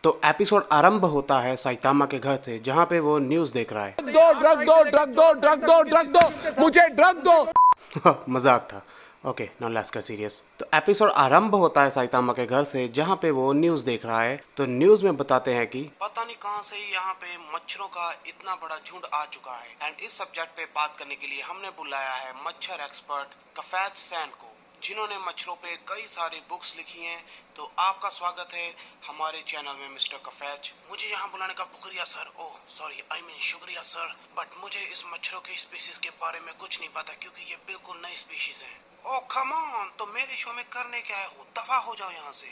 तो एपिसोड आरंभ होता है साइतामा के घर से, जहाँ पे वो न्यूज़ देख रहा है। ड्रग दो मुझे ड्रग दो। मजाक था। Okay, now let's get serious. तो एपिसोड आरंभ होता है साइतामा के घर से, जहाँ पे वो न्यूज़ देख रहा है। तो न्यूज़ में बताते हैं कि पता नहीं कहाँ से यहाँ पे मच्छरों का इतना बड़ा झुंड आ चुका है। एंड इस सब्जेक्ट पे बात करने के लिए हमने बुलाया है मच्छर एक्सपर्ट कफैज सैन को, जिन्होंने मच्छरों पे कई सारी बुक्स लिखी हैं। तो आपका स्वागत है हमारे चैनल में मिस्टर कफैज। मुझे यहाँ बुलाने का शुक्रिया sir. Oh sorry, I mean शुक्रिया सर, बट मुझे इस मच्छरों के स्पीशीज के बारे में कुछ नहीं पता, क्योंकि ये बिल्कुल नई स्पीशीज है। ओह कम ऑन, तो मेरे शो में करने क्या है, दफा हो जाओ यहाँ से।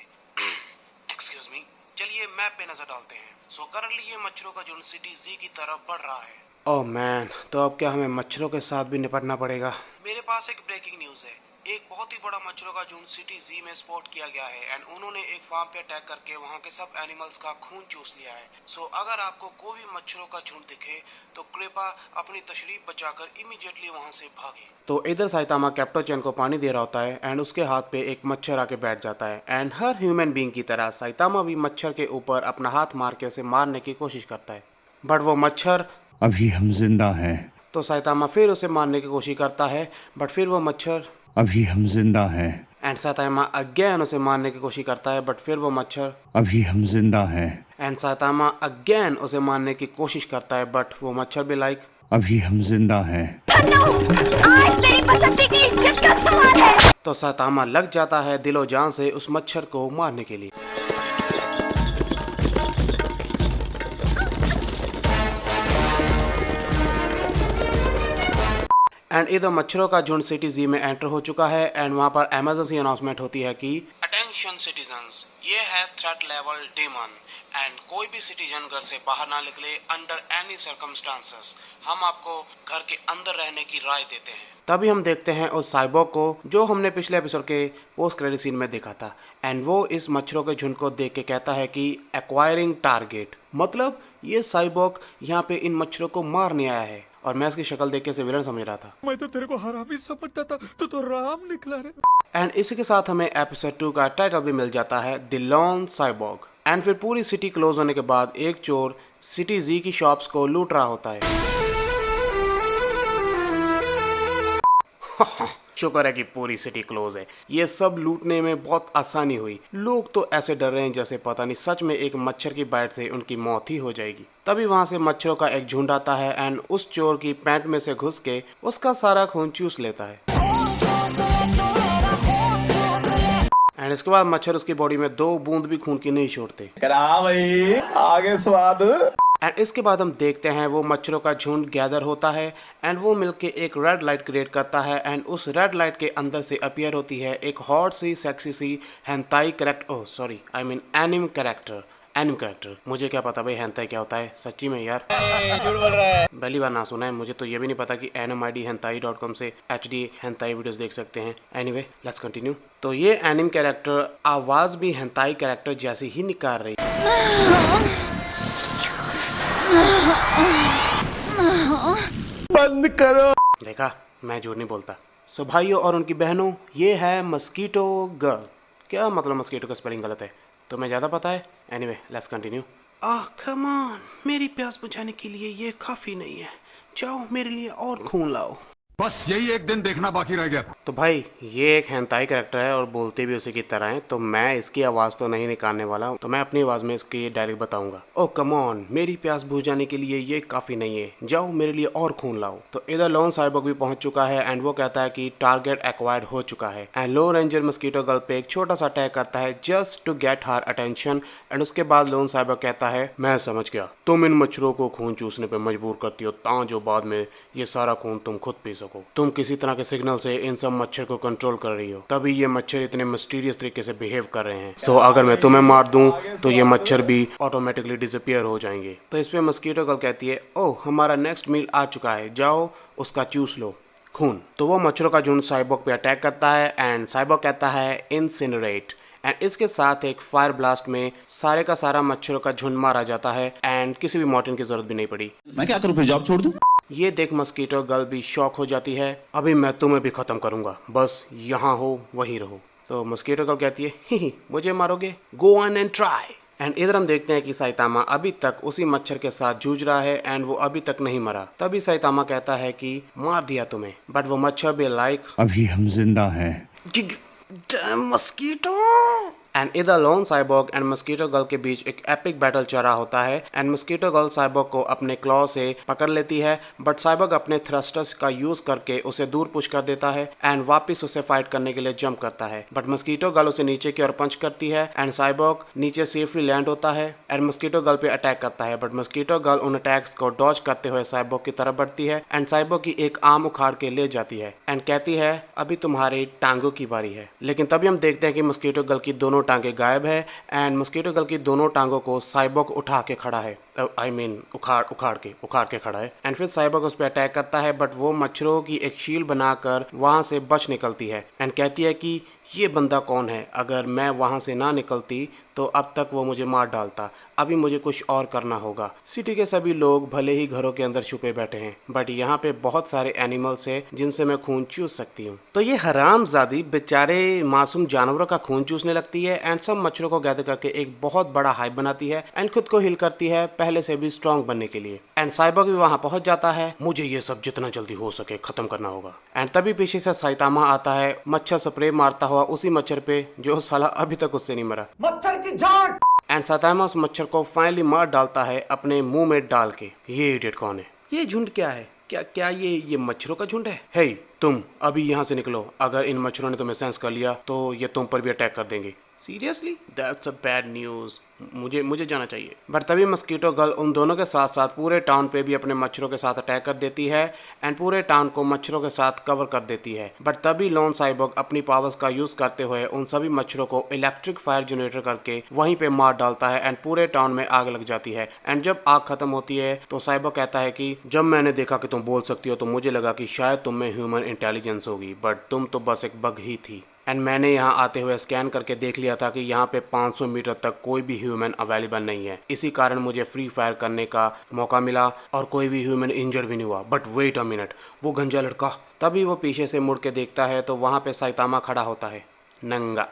एक्सक्यूज मी, चलिए मैप पे नजर डालते हैं। सो करंटली ये मच्छरों का झुंड सिटी जी की तरफ बढ़ रहा है। ओह मैन, तो अब क्या हमें मच्छरों के साथ भी निपटना पड़ेगा? मेरे पास एक ब्रेकिंग न्यूज़ है। एक बहुत ही बड़ा मच्छरों का झुंड सिटी जी में स्पॉट किया गया है एंड उन्होंने एक फार्म पे अटैक करके वहाँ के सब एनिमल्स का खून चूस लिया है। सो अगर आपको कोई भी मच्छरों का झुंड दिखे तो कृपया अपनी तशरीफ बचाकर इमीडिएटली वहाँ से भागे। तो इधर साइतामा कैप्टन चैन को पानी दे रहा होता है एंड उसके हाथ पे एक मच्छर आके बैठ जाता है। एंड हर ह्यूमन बीइंग की तरह साइतामा भी मच्छर के ऊपर अपना हाथ मार के उसे मारने की कोशिश करता है, बट वो मच्छर अभी हम जिंदा हैं। तो साइतामा फिर उसे मारने की कोशिश करता है, बट फिर वो मच्छर अभी हम जिंदा हैं। एंड साइतामा अगेन उसे मारने की कोशिश करता है, बट फिर वो मच्छर अभी हम जिंदा हैं। एंड साइतामा अगेन उसे मारने की कोशिश करता है, बट वो मच्छर भी लाइक अभी हम जिंदा हैं। आज मेरी बसंती की इज्जत का सवाल है। तो साइतामा लग जाता है दिलो जान से उस मच्छर को मारने के लिए। एंड इधर मच्छरों का झुंड सिटी जी में एंटर हो चुका है एंड वहाँ पर इमरजेंसी अनाउंसमेंट होती है कि अटेंशन सिटीजन्स, ये है थ्रेट लेवल डेमन एंड कोई भी सिटीजन घर से बाहर ना निकले अंडर एनी सर्कमस्टांसेस। हम आपको घर के अंदर रहने की राय देते हैं। तभी हम देखते हैं उस साइबॉग को जो हमने पिछले एपिसोड के पोस्ट क्रेडिट सीन में देखा था एंड वो इस मच्छरों के झुंड को देख के कहता है कि एक्वायरिंग टारगेट, मतलब ये साइबॉग यहाँ पे इन मच्छरों को मारने आया है। और मैं इसकी शक्ल देख के इसे विलन समझ रहा था। मैं तो तेरे को हरामी समझता था, तो राम निकला रे। एंड इसी के साथ हमें एपिसोड 2 का टाइटल भी मिल जाता है द लॉन साइबॉग। एंड फिर पूरी सिटी क्लोज होने के बाद एक चोर सिटी जी की शॉप्स को लूट रहा होता है। शुक्र है कि पूरी सिटी क्लोज है, ये सब लूटने में बहुत आसानी हुई। लोग तो ऐसे डर रहे हैं जैसे पता नहीं सच में एक मच्छर की बाइट से उनकी मौत ही हो जाएगी। तभी वहां से मच्छरों का एक झुंड आता है एंड उस चोर की पैंट में से घुस के उसका सारा खून चूस लेता है। एंड इसके बाद मच्छर उसकी बॉडी में 2 बूंद भी खून की नहीं छोड़ते। भाई आगे स्वाद। एंड इसके बाद हम देखते हैं वो मच्छरों का झुंड गैदर होता है एंड वो मिलके एक रेड लाइट क्रिएट करता है एंड उस रेड लाइट के अंदर से अपीयर होती है एक हॉट सी सेक्सी सी hentai character, oh sorry I mean anime character. मुझे क्या पता भाई हेंताई क्या होता है, सच्ची में यार झूठ बोल रहा है। पहली बार ना सुना है। मुझे तो ये भी नहीं पता कि animid-hentai.com से HD हेंताई वीडियोस देख सकते हैं। Anyway let's continue. तो ये एनिम कैरेक्टर आवाज भी हेंताई कैरेक्टर जैसी ही निकाल रही। बंद करो। देखा, मैं झूठ नहीं बोलता। सो भाइयों और उनकी बहनों, ये है मस्कीटो गर्ल। क्या मतलब मस्कीटो का स्पेलिंग गलत है? तुम्हें ज़्यादा पता है? Anyway let's continue. Ah come on, मेरी प्यास बुझाने के लिए ये काफ़ी नहीं है। जाओ मेरे लिए और खून लाओ। बस यही एक दिन देखना बाकी रह गया था। तो भाई ये एक हेंताई कैरेक्टर है और बोलते भी उसी की तरह है, तो मैं इसकी आवाज़ तो नहीं निकालने वाला हूँ, तो मैं अपनी आवाज़ में इसकी डायरेक्ट बताऊंगा। ओ कम ऑन, मेरी प्यास बुझाने के लिए ये काफ़ी नहीं है, जाओ मेरे लिए और खून लाओ। तो इधर लोन साइबॉग भी पहुंच चुका है एंड वो कहता है कि टारगेट एक्वायर्ड हो चुका है and lone ranger mosquito girl पे एक छोटा सा अटैक करता है just to get her attention. And उसके बाद लोन साइबॉग कहता है, मैं समझ गया, तुम इन मच्छरों को खून चूसने पर मजबूर करती हो ताकि बाद में ये सारा खून तुम खुद पी सको। तुम किसी तरह के सिग्नल से इन सब मच्छर को कंट्रोल कर रही हो, तभी ये मच्छर इतने मिस्टीरियस तरीके से बिहेव कर रहे हैं। सो अगर मैं तुम्हें मार दूं तो ये मच्छर भी ऑटोमेटिकली डिसअपियर हो जाएंगे। तो इस पे मस्कीटो गर्ल कहती है, ओह हमारा नेक्स्ट मील आ चुका है, जाओ उसका चूस लो खून। तो वो मच्छरों का झुंड साइबॉग पे अटैक करता है एंड साइबॉग कहता है इंसिनरेट। एंड इसके साथ एक फायर ब्लास्ट में सारे का सारा मच्छरों का झुंड मारा जाता है एंड किसी भी मॉर्टिन की जरूरत भी नहीं पड़ी। मैं क्या करूं, फिर जॉब छोड़ दूं? ये देख मस्कीटो गर्ल भी शॉक हो जाती है। अभी मैं तुम्हें भी खत्म करूंगा, बस यहाँ हो वहीं रहो। तो मस्कीटो गर्ल कहती है, ही मुझे मारोगे, go on and try. And इधर हम देखते हैं कि साइतामा अभी तक उसी मच्छर के साथ जूझ रहा है एंड वो अभी तक नहीं मरा। तभी साइतामा कहता है कि मार दिया तुम्हें, बट वो मच्छर भी लाइक अभी हम जिंदा हैं। मस्कीटो। एंड इधर loan Cyborg and mosquito girl के बीच एक एपिक बैटल चल रहा होता है एंड मस्कीटो गर्ल साइबॉग को अपने क्लॉ से पकड़ लेती है, बट साइबॉग अपने थ्रस्टर्स का यूज करके उसे दूर पुश कर देता है एंड वापस उसे फाइट करने के लिए जंप करता है। बट मस्कीटो गर्ल उसे नीचे की ओर पंच करती है एंड साइबॉग नीचे सेफली लैंड होता है एंड मस्कीटो गर्ल पे अटैक करता है, बट मस्कीटो गर्ल उन अटैक्स को डॉज करते हुए साइबॉग की तरफ बढ़ती है एंड साइबॉग की एक आर्म उखाड़ के ले जाती है एंड कहती है अभी तुम्हारी टांगों की बारी है। लेकिन तभी हम देखते हैं कि मस्कीटो गर्ल की दोनों टांगे गायब है एंड मस्कीटो गर्ल की दोनों टांगों को साइबॉग उठा के खड़ा है, उखाड़ के खड़ा है एंड फिर साइबॉग उस पर अटैक करता है, बट वो मच्छरों की एक शील्ड बनाकर वहां से बच निकलती है एंड कहती है कि ये बंदा कौन है, अगर मैं वहां से ना निकलती तो अब तक वो मुझे मार डालता, अभी मुझे कुछ और करना होगा। सिटी के सभी लोग भले ही घरों के अंदर छुपे बैठे हैं, बट यहाँ पे बहुत सारे एनिमल्स हैं जिनसे मैं खून चूस सकती हूँ। तो ये हरामजादी बेचारे मासूम जानवरों का खून चूसने लगती है एंड सब मच्छरों को गैदर करके एक बहुत बड़ा हाइप बनाती है एंड खुद को हिल करती है पहले से भी स्ट्रॉन्ग बनने के लिए। एंड साइबॉग भी वहां पहुंच जाता है, मुझे ये सब जितना जल्दी हो सके खत्म करना होगा। एंड तभी पीछे से साइतामा आता है मच्छर स्प्रे मारता हुआ उसी मच्छर पे जो साला अभी तक उससे नहीं मरा। मच्छर की झाड़। एंड साइतामा उस मच्छर को फाइनली मार डालता है अपने मुंह में डाल के। ये इडियट कौन है? ये झुंड क्या है? क्या ये मच्छरों का झुंड है? हे तुम अभी यहाँ से निकलो, अगर इन मच्छरों ने तुम्हें सेंस कर लिया तो ये तुम पर भी अटैक कर देंगे। Seriously that's a bad news, मुझे जाना चाहिए। बट तभी मस्कीटो गर्ल उन दोनों के साथ साथ पूरे टाउन पे भी अपने मच्छरों के साथ अटैक कर देती है एंड पूरे टाउन को मच्छरों के साथ कवर कर देती है। बट तभी लोन साइबॉग अपनी पावर्स का यूज करते हुए उन सभी मच्छरों को इलेक्ट्रिक फायर जनरेटर करके वहीं पे मार डालता है एंड पूरे टाउन में आग लग जाती है। एंड जब आग खत्म होती है तो साइबॉग कहता है कि जब मैंने देखा कि तुम बोल सकती हो तो मुझे लगा कि शायद तुम में ह्यूमन इंटेलिजेंस होगी, बट तुम तो बस एक बग ही थी। एंड मैंने यहाँ आते हुए स्कैन करके देख लिया था कि यहाँ पे 500 मीटर तक कोई भी ह्यूमन अवेलेबल नहीं है, इसी कारण मुझे फ्री फायर करने का मौका मिला और कोई भी ह्यूमन इंजर्ड भी नहीं हुआ। बट वेट अ मिनट, वो गंजा लड़का। तभी वो पीछे से मुड़ के देखता है तो वहाँ पे साइतामा खड़ा होता है नंगा।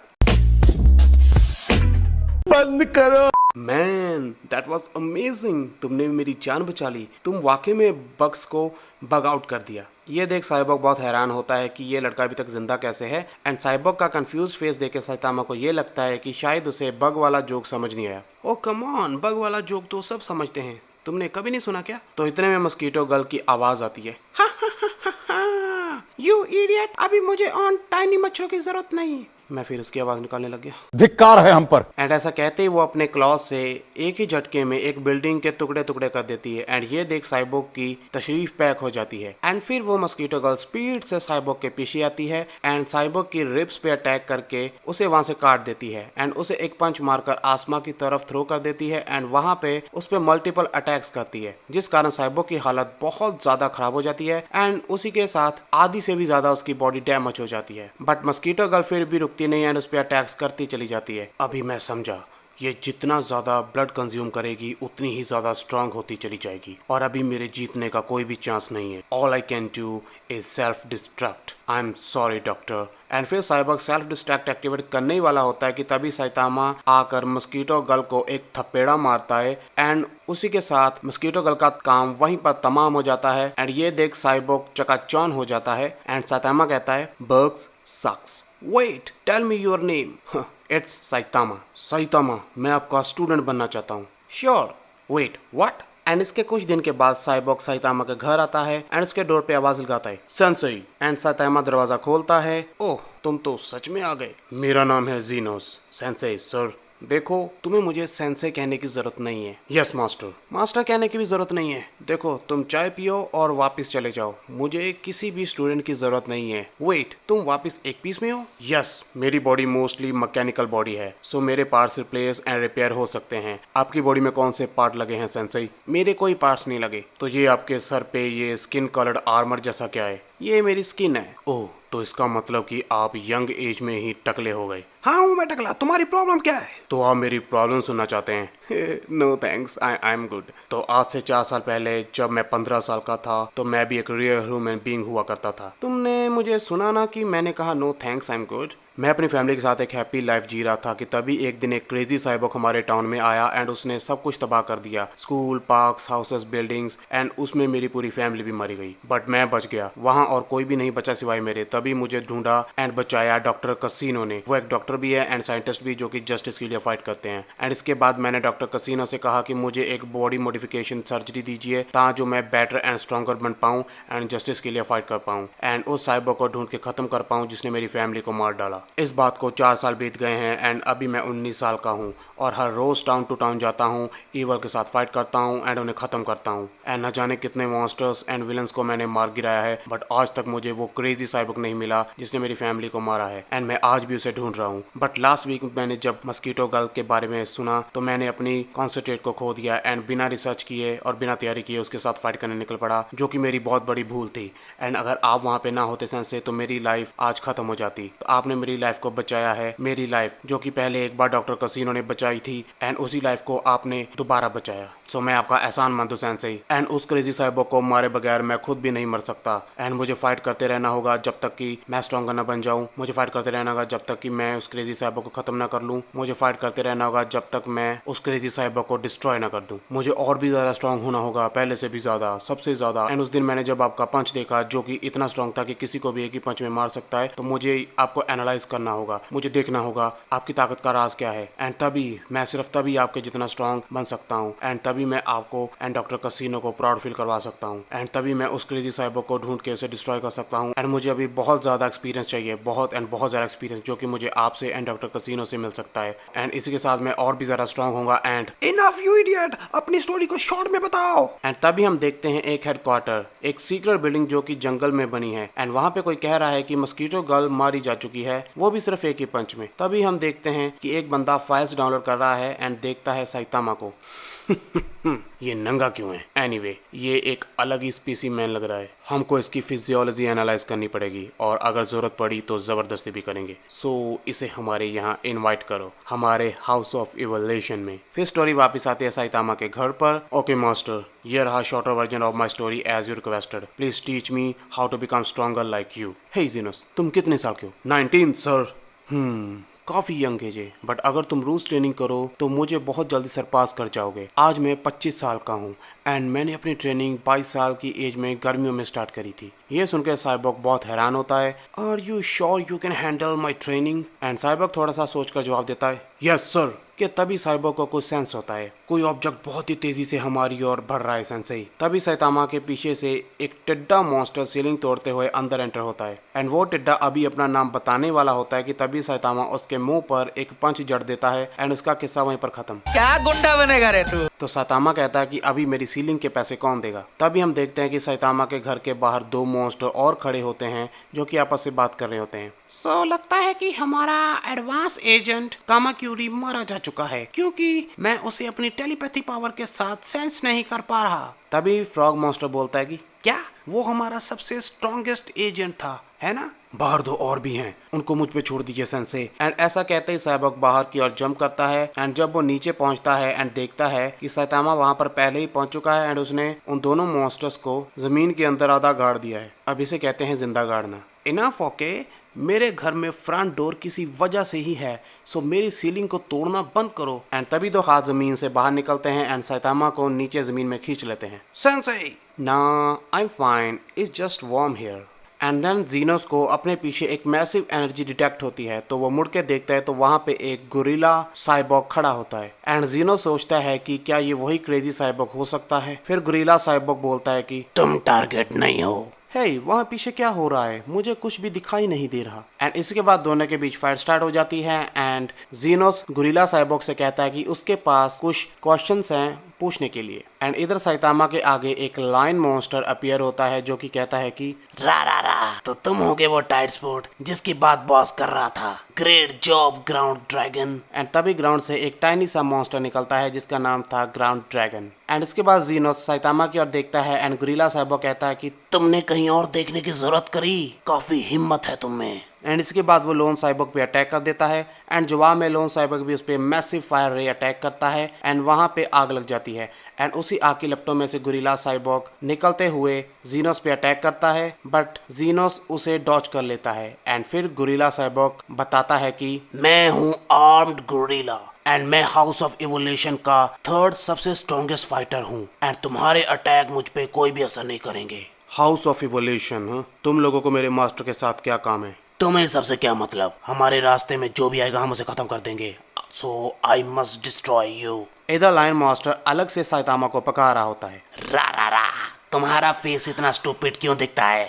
बंद करो। मैन दैट वाज अमेजिंग, तुमने मेरी जान बचा ली, तुम वाकई में बग्स को बग आउट कर दिया। ये देख साइबॉग बहुत हैरान होता है कि ये लड़का अभी तक जिंदा कैसे है एंड साइबॉग का कंफ्यूज फेस देख के साइतामा को ये लगता है कि शायद उसे बग वाला जोक समझ नहीं आया। ओ कम ऑन, बग वाला जोक तो सब समझते हैं, तुमने कभी नहीं सुना क्या? तो इतने में मस्कीटो गर्ल की आवाज आती है, यू इडियट, अभी मुझे ऑन टाइनी मच्छरों की जरूरत नहीं। मैं फिर उसकी आवाज निकालने लग गया। धिक्कार है हम पर। एंड ऐसा कहते ही वो अपने क्लॉथ से एक ही झटके में एक बिल्डिंग के टुकड़े टुकड़े कर देती है एंड ये देख साइबॉग की तशरीफ पैक हो जाती है। एंड फिर वो मस्कीटो गर्ल स्पीड से साइबॉग के पीछे आती है एंड साइबॉग की रिब्स पे अटैक करके उसे वहां से काट देती है एंड उसे एक पंच मारकर आसमां की तरफ थ्रो कर देती है एंड वहां पे उस पे मल्टीपल अटैक्स करती है, जिस कारण साइबॉग की हालत बहुत ज्यादा खराब हो जाती है एंड उसी के साथ आधी से भी ज्यादा उसकी बॉडी डैमेज हो जाती है। बट मस्कीटो गर्ल फिर भी रुकती नहीं एंड उस पर अटैक्स करती चली जाती है। अभी मैं समझा, ये जितना ज्यादा ब्लड कंज्यूम करेगी उतनी ही ज्यादा स्ट्रांग होती चली जाएगी और अभी मेरे जीतने का कोई भी चांस नहीं है। All I can do is self destruct, I am sorry doctor. And फिर साइबॉग सेल्फ डिस्ट्रैक्ट एक्टिवेट करने ही वाला होता है कि तभी साइतामा आकर मस्कीटो गर्ल को एक थपेड़ा मारता है एंड उसी के साथ मस्कीटो गर्ल का काम वहीं पर तमाम हो जाता है। एंड ये देख साइबॉग चकाचौंध हो जाता है एंड साइतामा कहता है bugs sucks, wait tell me your name. It's Saitama. Saitama, मैं आपका स्टूडेंट बनना चाहता हूँ। Sure, wait what? एंड इसके कुछ दिन के बाद साइबॉग साइतामा के घर आता है एंड उसके डोर पे आवाज लगाता है सेंसेई। एंड साइतामा दरवाजा खोलता है। ओह, तुम तो सच में आ गए। मेरा नाम है जीनोस। सेंसेई सर, देखो तुम्हें मुझे सेंसे कहने की जरूरत नहीं है। Yes master. मास्टर कहने की भी जरूरत नहीं है। देखो तुम चाय पियो और वापस चले जाओ, मुझे किसी भी स्टूडेंट की जरूरत नहीं है। वेट, तुम वापस एक पीस में हो? यस, मेरी बॉडी मोस्टली मैकेनिकल बॉडी है, सो मेरे पार्ट्स रिप्लेस एंड रिपेयर हो सकते हैं। आपकी बॉडी में कौन से पार्ट लगे हैं सेंसेई? मेरे कोई पार्ट्स नहीं लगे। तो ये आपके सर पे ये स्किन कलर्ड आर्मर जैसा क्या है? ये मेरी स्किन है। ओह, तो इसका मतलब कि आप यंग एज में ही टकले हो गए। हाँ हूँ मैं टकला, तुम्हारी प्रॉब्लम क्या है? तो आप मेरी प्रॉब्लम सुनना चाहते हैं? No thanks, I am good. तो आज से 4 साल पहले जब मैं 15 साल का था तो मैं भी एक रियल ह्यूमन बीइंग हुआ करता था। तुमने मुझे सुना ना कि मैंने कहा no thanks, I am good. मैं अपनी फैमिली के साथ एक हैप्पी लाइफ जी रहा था कि तभी एक दिन एक क्रेजी साइबोक हमारे टाउन में आया एंड उसने सब कुछ तबाह कर दिया, school, parks, houses, buildings, and उसमें मेरी पूरी फैमिली भी मरी गई। बट मैं बच गया, वहाँ और कोई भी नहीं बचा सिवाय मेरे। तभी मुझे ढूंढा एंड बचाया डॉक्टर कसीनो ने। वो एक डॉक्टर भी है एंड साइंटिस्ट भी जो कि जस्टिस के लिए फाइट करते हैं। एंड इसके बाद मैंने डॉक्टर कसीनो से कहा कि मुझे एक बॉडी मॉडिफिकेशन सर्जरी दीजिए ताकि जो मैं बेटर एंड स्ट्रॉन्गर बन पाऊँ एंड जस्टिस के लिए फाइट कर पाऊँ एंड उस साइबोक को ढूंढ के खत्म कर पाऊँ जिसने मेरी फैमिली को मार डाला। इस बात को 4 साल बीत गए हैं एंड अभी मैं 19 साल का हूँ और हर रोज टाउन टू टाउन जाता हूँ, ईवल के साथ फाइट करता हूँ एंड उन्हें खत्म करता हूँ। एंड न जाने कितने मॉन्स्टर्स एंड विलन्स को मैंने मार गिराया है, बट आज तक मुझे वो क्रेजी साइबोक नहीं मिला जिसने मेरी फैमिली को मारा है एंड मैं आज भी उसे ढूंढ रहा हूँ। बट लास्ट वीक मैंने जब मस्कीटो गर्ल के बारे में सुना तो मैंने अपनी कॉन्सेंट्रेट को खो दिया एंड बिना रिसर्च किए और बिना तैयारी किए उसके साथ फाइट करने निकल पड़ा, जो कि मेरी बहुत बड़ी भूल थी। एंड अगर आप वहाँ पे ना होते सेंसे तो मेरी लाइफ आज खत्म हो जाती। तो आपने मेरी लाइफ को बचाया है, मेरी लाइफ जो कि पहले एक बार डॉक्टर कसीनो ने बचाई थी एंड उसी लाइफ को आपने दोबारा बचाया। सो मैं आपका एहसान मंद हूं सेंसेई। एंड उस क्रेजी साइबोक को मारे बगैर मैं खुद भी नहीं मर सकता एंड मुझे फाइट करते रहना होगा जब तक कि मैं स्ट्रॉन्गर न बन जाऊं। मुझे फाइट करते रहना होगा जब तक कि मैं उस क्रेजी साइबोक को खत्म ना कर लूं। मुझे फाइट करते रहना होगा जब तक मैं उस क्रेजी साइबोक को डिस्ट्रॉय ना कर दूं। मुझे और भी ज्यादा स्ट्रॉन्ग होना होगा, पहले से भी ज्यादा, सबसे ज्यादा। एंड उस दिन मैंने जब आपका पंच देखा जो कि इतना स्ट्रॉन्ग था कि किसी को भी एक ही पंच में मार सकता है, तो मुझे आपको एनालाइज करना होगा, मुझे देखना होगा आपकी ताकत का राज क्या है एंड तभी मैं सिर्फ तभी आपके जितना स्ट्रॉन्ग बन सकता हूँ एंड तभी मैं आपको एंड डॉक्टर कसीनो को प्राउड फील करवा सकता हूँ एंड तभी मैं उस क्रेजी साइबोक को ढूंढ के उसे डिस्ट्रॉय कर सकता हूँ। एंड मुझे अभी बहुत ज्यादा एक्सपीरियंस चाहिए, बहुत ज्यादा एक्सपीरियंस जो कि मुझे आपसे एंड डॉक्टर कसीनो से मिल सकता है एंड इसी के साथ मैं और भी ज्यादा स्ट्रॉन्ग होगा। एंड इनफ यू इडियट, अपनी स्टोरी को शॉर्ट में बताओ। एंड तभी हम देखते हैं एक हेडक्वार्टर, एक सीक्रेट बिल्डिंग जो कि जंगल में बनी है एंड वहाँ पे कोई कह रहा है कि मस्कीटो गर्ल मारी जा चुकी है, वो भी सिर्फ एक ही पंच में। तभी हम देखते हैं कि एक बंदा फाइल्स डाउनलोड कर रहा है एंड देखता है साइतामा को। ये नंगा क्यों है? एनीवे, ये एक अलग ही स्पीसीमैन लग रहा है। हमको इसकी फिजियोलॉजी एनालाइज करनी पड़ेगी और अगर जरूरत पड़ी तो जबरदस्ती भी करेंगे। सो इसे हमारे यहाँ इनवाइट करो, हमारे हाउस ऑफ इवोल्यूशन में। फिर स्टोरी वापस आती है साइतामा के घर पर। ओके मास्टर, ये रहा shorter version of my story as you requested. Please teach me how to become stronger like you. Hey genius, तुम कितने साल के हो? 19 सर। काफी यंग एज है, बट अगर तुम रोज ट्रेनिंग करो तो मुझे बहुत जल्दी सरपास कर जाओगे। आज मैं 25 साल का हूँ एंड मैंने अपनी ट्रेनिंग 22 साल की एज में गर्मियों में स्टार्ट करी थी। ये सुनकर साइबोक बहुत हैरान होता है। Are you sure you can handle my training? And cyborg थोड़ा सा सोचकर जवाब देता है, यस सर। कि तभी साइबोक को कुछ सेंस होता है, कोई ऑब्जेक्ट बहुत ही तेजी से हमारी ओर बढ़ रहा है सेंसेई। तभी साइतामा के पीछे से एक टिड्डा मॉन्स्टर सीलिंग तोड़ते हुए अंदर एंटर होता है एंड वो टिड्डा अभी अपना नाम बताने वाला होता है कि तभी साइतामा उसके मुंह पर एक पंच जड़ देता है एंड उसका किस्सा वहीं पर खत्म। क्या गुंडा बनेगा रे तू? तो साइतामा कहता है कि अभी मेरी सीलिंग के पैसे कौन देगा? तभी हम देखते हैं कि साइतामा के घर के बाहर 2 मॉन्स्टर और खड़े होते हैं जो कि आपस से बात कर रहे होते हैं। सो लगता है कि हमारा एडवांस एजेंट कामाक्यूरी मारा जा चुका है क्योंकि मैं उसे अपनी टेलीपैथी पावर के साथ सेंस नहीं कर पा रहा। तभी फ्रॉग मॉन्स्टर बोलता है कि क्या वो हमारा सबसे स्ट्रॉन्गेस्ट एजेंट था, है ना? बाहर 2 और भी हैं, उनको मुझ पे छोड़ दीजिए सेंसे। एंड ऐसा कहते ही साइबोक बाहर की ओर जंप करता है एंड जब वो नीचे पहुंचता है एंड देखता है कि साइतामा वहां पर पहले ही पहुंच चुका है एंड उसने उन दोनों मॉन्स्टर्स को जमीन के अंदर आधा गाड़ दिया है। अब इसे कहते हैं जिंदा गाड़ना। इनफ ओके, मेरे घर में फ्रंट डोर किसी वजह से ही है, सो मेरी सीलिंग को तोड़ना बंद करो। एंड तभी 2 हाथ जमीन से बाहर निकलते हैं एंड साइतामा को नीचे जमीन में खींच लेते हैं। सेंसेई, ना I am fine, it's just warm here. And then Genos को अपने पीछे एक मैसिव एनर्जी डिटेक्ट होती है, तो वो मुड़ के देखता है तो वहां पे एक गोरिल्ला साइबोक खड़ा होता है एंड जीनोस सोचता है कि क्या ये वही क्रेजी साइबोक हो सकता है। फिर गोरिल्ला साइबोक बोलता है कि तुम टारगेट नहीं हो। हे, वहाँ पीछे क्या हो रहा है? मुझे कुछ भी दिखाई नहीं दे रहा। एंड इसके बाद दोनों के बीच फाइट स्टार्ट हो जाती है एंड जीनोस गोरिल्ला साइबोक से कहता है कि उसके पास कुछ क्वेश्चंस हैं पूछने के लिए एंड इधर साइतामा के आगे एक लाइन मॉन्स्टर अपीयर होता है जो कि कहता है कि रा रा रा, तो तुम होगे वो टाइड स्पोर्ट जिसकी बात बॉस कर रहा था, great job ground dragon. And तभी ग्राउंड से एक टाइनी सा मॉन्स्टर निकलता है जिसका नाम था ग्राउंड ड्रैगन। एंड इसके बाद जीनोस साइतामा की ओर देखता है एंड गोरिल्ला साइबॉग कहता है कि तुमने कहीं और देखने की जरूरत करी, काफी हिम्मत है तुम में। एंड इसके बाद वो लोन साइबॉग पे अटैक कर देता है एंड जवाब में लोन साइबॉग भी उस पर मैसिव फायर रे अटैक करता है एंड वहां पे आग लग जाती है। एंड उसी आग की लपटों में से गोरिल्ला साइबॉग निकलते हुए जीनोस पे अटैक करता है, बट जीनोस उसे डॉज कर लेता है। एंड फिर गोरिल्ला साइबॉग बताता है कि मैं हूँ आर्म्ड गोरिल्ला एंड मैं हाउस ऑफ इवोल्यूशन का थर्ड सबसे स्ट्रॉन्गेस्ट फाइटर हूँ एंड तुम्हारे अटैक मुझ पे कोई भी असर नहीं करेंगे। हाउस ऑफ इवोल्यूशन, तुम लोगों को मेरे मास्टर के साथ क्या काम है? तुम्हें सबसे क्या मतलब? हमारे रास्ते में जो भी आएगा हम उसे खत्म कर देंगे, सो आई मस्ट डिस्ट्रॉय यू। इधर लाइन मास्टर अलग से साइतामा को पका रहा होता है। रा रा रा, तुम्हारा फेस इतना स्टूपिड क्यों दिखता है?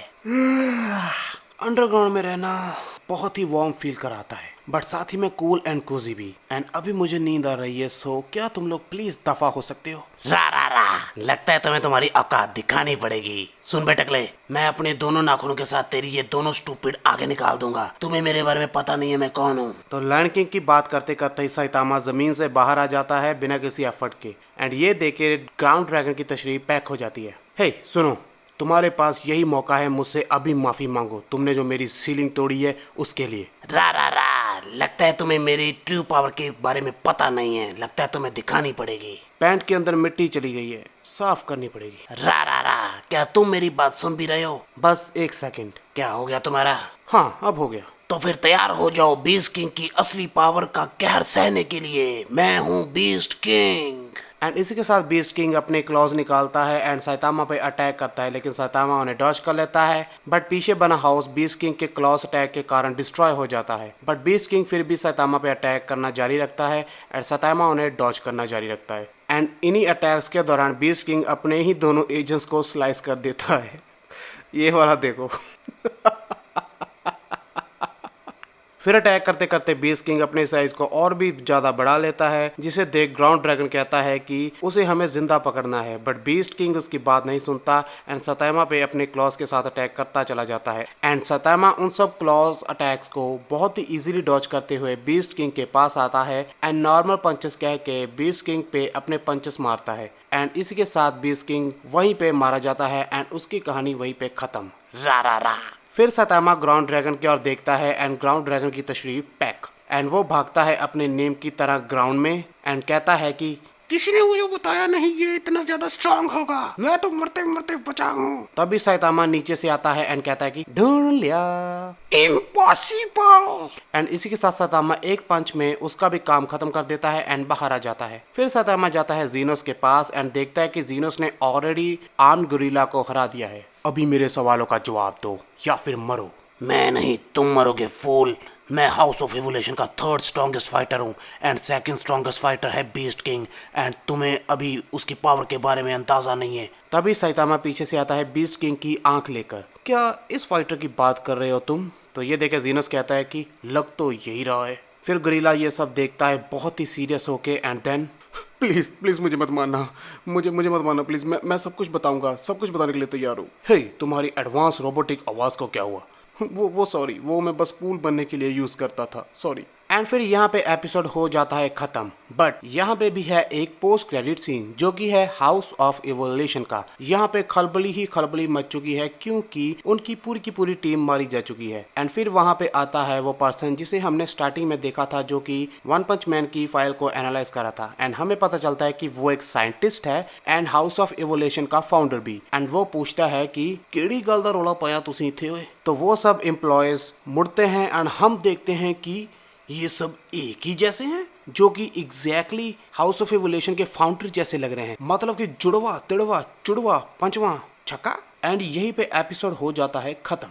अंडरग्राउंड में रहना बहुत ही वार्म फील कराता है, बट साथ ही में कूल एंड कोजी भी। एंड अभी मुझे नींद आ रही है, सो क्या तुम लोग प्लीज दफा हो सकते हो? रा रा रा, लगता है तुम्हें तुम्हारी औकात दिखानी पड़ेगी। सुन बे टकले, मैं अपने दोनों नाखूनों के साथ तेरी ये दोनों स्टूपिड आगे निकाल दूंगा। तुम्हें मेरे बारे में पता नहीं है मैं कौन हूँ। तो लायन किंग की बात करते करते ही साइतामा जमीन से बाहर आ जाता है बिना किसी एफर्ट के। एंड ये देख के ग्राउंड ड्रैगन की तशरीफ पैक हो जाती है। हे सुनो, तुम्हारे पास यही मौका है, मुझसे अभी माफी मांगो, तुमने जो मेरी सीलिंग तोड़ी है उसके लिए। रा रा रा, लगता है तुम्हें मेरी ट्रू पावर के बारे में पता नहीं है, लगता है तुम्हें दिखानी पड़ेगी। पैंट के अंदर मिट्टी चली गई है, साफ करनी पड़ेगी। रा रा रा, क्या तुम मेरी बात सुन भी रहे हो? बस एक सेकंड, क्या हो गया तुम्हारा? हाँ अब हो गया। तो फिर तैयार हो जाओ बीस्ट किंग की असली पावर का कहर सहने के लिए। मैं हूँ बीस्ट किंग। एंड इसी के साथ बीस्ट किंग अपने क्लॉज निकालता है एंड साइतामा पे अटैक करता है, लेकिन साइतामा उन्हें डॉज कर लेता है। बट पीछे बना हाउस बीस्ट किंग के क्लॉज अटैक के कारण डिस्ट्रॉय हो जाता है। बट बीस्ट किंग फिर भी साइतामा पे अटैक करना जारी रखता है एंड साइतामा उन्हें डॉज करना जारी रखता है। एंड इन्हीं अटैक्स के दौरान बीस्ट किंग अपने ही दोनों एजेंट्स को स्लाइस कर देता है। ये वाला देखो। फिर अटैक करते करते बीस्ट किंग अपने साइज को और भी ज्यादा बढ़ा लेता है, जिसे देख ग्राउंड ड्रैगन कहता है कि उसे हमें जिंदा पकड़ना है। बट बीस्ट किंग उसकी बात नहीं सुनता एंड साइतामा पे अपने क्लॉज के साथ अटैक करता चला जाता है। एंड साइतामा उन सब क्लॉज अटैक्स को बहुत ही इजीली डॉज करते हुए बीस्ट किंग के पास आता है एंड नॉर्मल पंचेस कह के बीस्ट किंग पे अपने पंचेस मारता है। एंड इसी के साथ बीस्ट किंग वहीं पे मारा जाता है एंड उसकी कहानी वहीं पे खत्म। रा रा रा। फिर साइतामा ग्राउंड ड्रैगन की ओर देखता है एंड ग्राउंड ड्रैगन की तशरीफ पैक एंड वो भागता है अपने नेम की तरह ग्राउंड में एंड कहता है कि किसी ने मुझे बताया नहीं ये इतना ज्यादा स्ट्रांग होगा, मैं तो मरते मरते बचा हूँ। तभी साइतामा नीचे से आता है एंड कहता है कि ढूंढ लिया, इम्पॉसिबल। एंड इसी के साथ साइतामा एक पंच में उसका भी काम खत्म कर देता है एंड बाहर आ जाता है। फिर साइतामा जाता है जीनोस के पास एंड देखता है कि जीनोस ने ऑलरेडी आर्म्ड गोरिल्ला को हरा दिया है। अभी मेरे सवालों का जवाब दो या फिर मरो। मैं नहीं, तुम मरोगे फूल। मैं हाउस ऑफ इवोल्यूशन का थर्ड स्ट्रॉन्गेस्ट फाइटर हूँ एंड सेकंड स्ट्रॉन्गेस्ट फाइटर है बीस्ट किंग एंड तुम्हें अभी उसकी पावर के बारे में अंदाजा नहीं है। तभी साइतामा पीछे से आता है बीस्ट किंग की आंख लेकर। क्या इस फाइटर की बात कर रहे हो तुम? तो ये देखे जीनस कहता है कि लग तो यही रहा है। फिर गोरिल्ला ये सब देखता है बहुत ही सीरियस होके एंड देन प्लीज प्लीज मुझे मत मारना, मुझे मत मारना प्लीज, मैं सब कुछ बताऊंगा, सब कुछ बताने के लिए तैयार हूँ। हे तुम्हारी एडवांस रोबोटिक आवाज को क्या हुआ? वो सॉरी, वो मैं बस कूल बनने के लिए यूज करता था, सॉरी। एंड फिर यहाँ पे एपिसोड हो जाता है खत्म। बट यहाँ पे भी है एक पोस्ट क्रेडिट सीन जो कि है हाउस ऑफ इवोल्यूशन का। यहाँ पे खलबली ही खलबली मच चुकी है क्योंकि उनकी पूरी की पूरी टीम मारी जा चुकी है। एंड फिर वहाँ पे आता है वो पर्सन जिसे हमने स्टार्टिंग में देखा था जो कि वन पंच मैन की फाइल को एनालाइज करा था एंड हमें पता चलता है कि वो एक साइंटिस्ट है एंड हाउस ऑफ इवोल्यूशन का फाउंडर भी। एंड वो पूछता है कि केड़ी गल दा रोला पाया तुसी इत्थे होए? तो वो सब एम्प्लॉयज मुड़ते हैं एंड हम देखते हैं कि ये सब एक ही जैसे हैं जो कि एग्जैक्टली हाउस ऑफ इवोल्यूशन के फाउंडर जैसे लग रहे हैं, मतलब कि जुड़वा तिड़वा चुड़वा पंचवा छक्का। एंड यहीं पे एपिसोड हो जाता है खत्म।